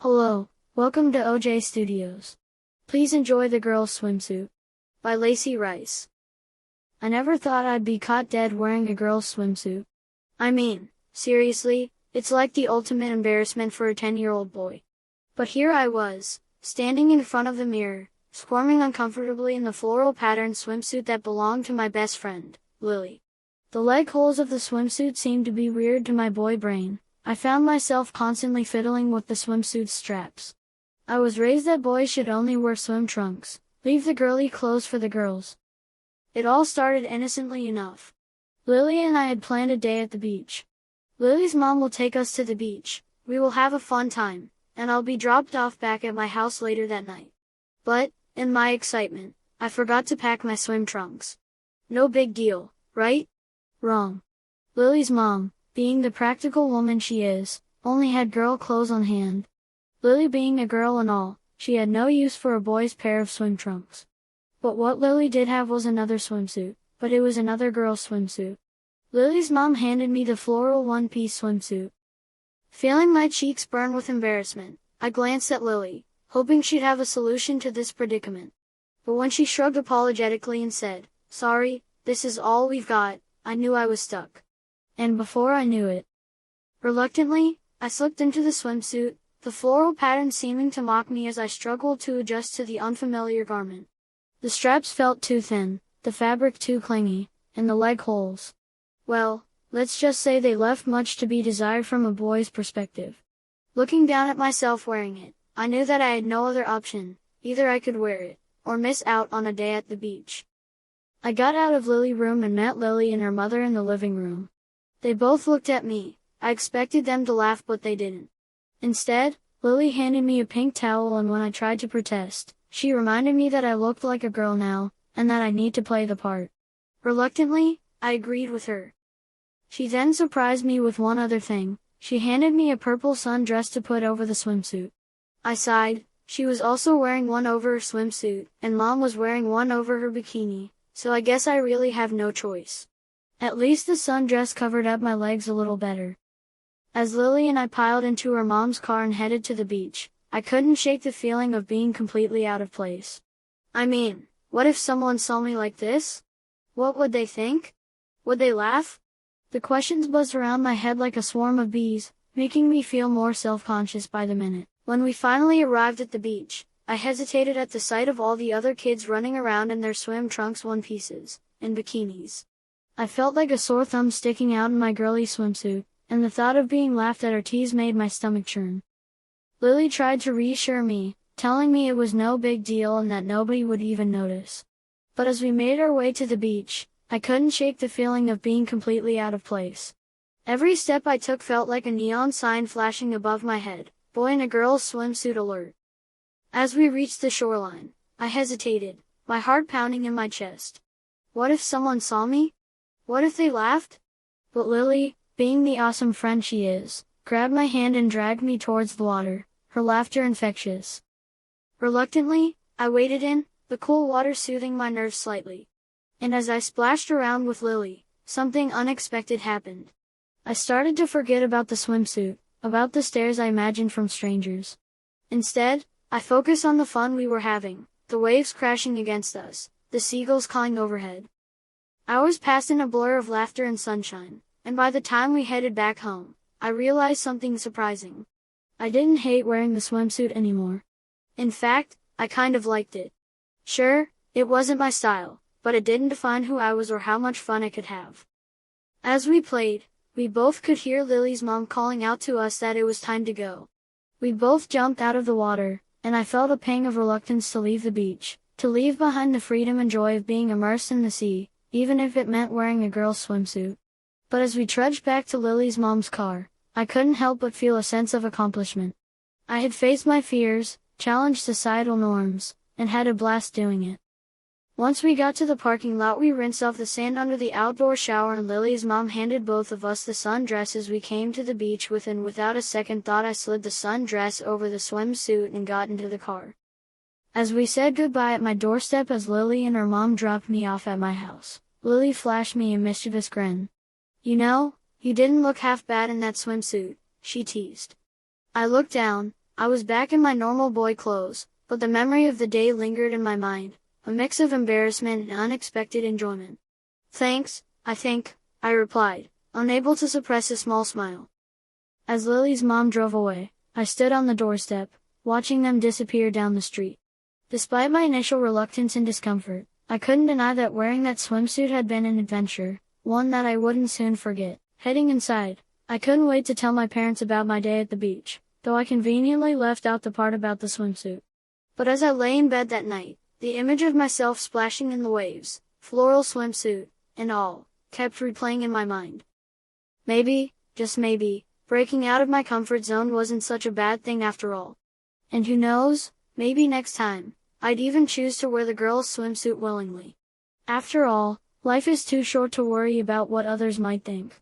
Hello, welcome to OJ Studios. Please enjoy The Girl's Swimsuit by Lacey Rice. I never thought I'd be caught dead wearing a girl's swimsuit. I mean, seriously, it's like the ultimate embarrassment for a 10-year-old boy. But here I was, standing in front of the mirror, squirming uncomfortably in the floral patterned swimsuit that belonged to my best friend, Lily. The leg holes of the swimsuit seemed to be weird to my boy brain. I found myself constantly fiddling with the swimsuit's straps. I was raised that boys should only wear swim trunks, leave the girly clothes for the girls. It all started innocently enough. Lily and I had planned a day at the beach. Lily's mom will take us to the beach, we will have a fun time, and I'll be dropped off back at my house later that night. But, in my excitement, I forgot to pack my swim trunks. No big deal, right? Wrong. Lily's mom, being the practical woman she is, only had girl clothes on hand. Lily being a girl and all, she had no use for a boy's pair of swim trunks. But what Lily did have was another swimsuit, but it was another girl's swimsuit. Lily's mom handed me the floral one-piece swimsuit. Feeling my cheeks burn with embarrassment, I glanced at Lily, hoping she'd have a solution to this predicament. But when she shrugged apologetically and said, "Sorry, this is all we've got," I knew I was stuck. And before I knew it, reluctantly, I slipped into the swimsuit, the floral pattern seeming to mock me as I struggled to adjust to the unfamiliar garment. The straps felt too thin, the fabric too clingy, and the leg holes. Well, let's just say they left much to be desired from a boy's perspective. Looking down at myself wearing it, I knew that I had no other option. Either I could wear it, or miss out on a day at the beach. I got out of Lily's room and met Lily and her mother in the living room. They both looked at me. I expected them to laugh, but they didn't. Instead, Lily handed me a pink towel, and when I tried to protest, she reminded me that I looked like a girl now, and that I need to play the part. Reluctantly, I agreed with her. She then surprised me with one other thing. She handed me a purple sundress to put over the swimsuit. I sighed. She was also wearing one over her swimsuit, and Mom was wearing one over her bikini, so I guess I really have no choice. At least the sundress covered up my legs a little better. As Lily and I piled into her mom's car and headed to the beach, I couldn't shake the feeling of being completely out of place. I mean, what if someone saw me like this? What would they think? Would they laugh? The questions buzzed around my head like a swarm of bees, making me feel more self-conscious by the minute. When we finally arrived at the beach, I hesitated at the sight of all the other kids running around in their swim trunks, one pieces, and bikinis. I felt like a sore thumb sticking out in my girly swimsuit, and the thought of being laughed at or teased made my stomach churn. Lily tried to reassure me, telling me it was no big deal and that nobody would even notice. But as we made our way to the beach, I couldn't shake the feeling of being completely out of place. Every step I took felt like a neon sign flashing above my head, "Boy in a girl's swimsuit alert." As we reached the shoreline, I hesitated, my heart pounding in my chest. What if someone saw me? What if they laughed? But Lily, being the awesome friend she is, grabbed my hand and dragged me towards the water, her laughter infectious. Reluctantly, I waded in, the cool water soothing my nerves slightly. And as I splashed around with Lily, something unexpected happened. I started to forget about the swimsuit, about the stares I imagined from strangers. Instead, I focused on the fun we were having, the waves crashing against us, the seagulls cawing overhead. Hours passed in a blur of laughter and sunshine, and by the time we headed back home, I realized something surprising. I didn't hate wearing the swimsuit anymore. In fact, I kind of liked it. Sure, it wasn't my style, but it didn't define who I was or how much fun I could have. As we played, we both could hear Lily's mom calling out to us that it was time to go. We both jumped out of the water, and I felt a pang of reluctance to leave the beach, to leave behind the freedom and joy of being immersed in the sea, even if it meant wearing a girl's swimsuit. But as we trudged back to Lily's mom's car, I couldn't help but feel a sense of accomplishment. I had faced my fears, challenged societal norms, and had a blast doing it. Once we got to the parking lot, we rinsed off the sand under the outdoor shower, and Lily's mom handed both of us the sundresses we came to the beach with, and without a second thought I slid the sundress over the swimsuit and got into the car. As we said goodbye at my doorstep as Lily and her mom dropped me off at my house, Lily flashed me a mischievous grin. "You know, you didn't look half bad in that swimsuit," she teased. I looked down, I was back in my normal boy clothes, but the memory of the day lingered in my mind, a mix of embarrassment and unexpected enjoyment. Thanks, I think, I replied, unable to suppress a small smile. As Lily's mom drove away, I stood on the doorstep, watching them disappear down the street. Despite my initial reluctance and discomfort, I couldn't deny that wearing that swimsuit had been an adventure, one that I wouldn't soon forget. Heading inside, I couldn't wait to tell my parents about my day at the beach, though I conveniently left out the part about the swimsuit. But as I lay in bed that night, the image of myself splashing in the waves, floral swimsuit, and all, kept replaying in my mind. Maybe, just maybe, breaking out of my comfort zone wasn't such a bad thing after all. And who knows, maybe next time, I'd even choose to wear the girl's swimsuit willingly. After all, life is too short to worry about what others might think.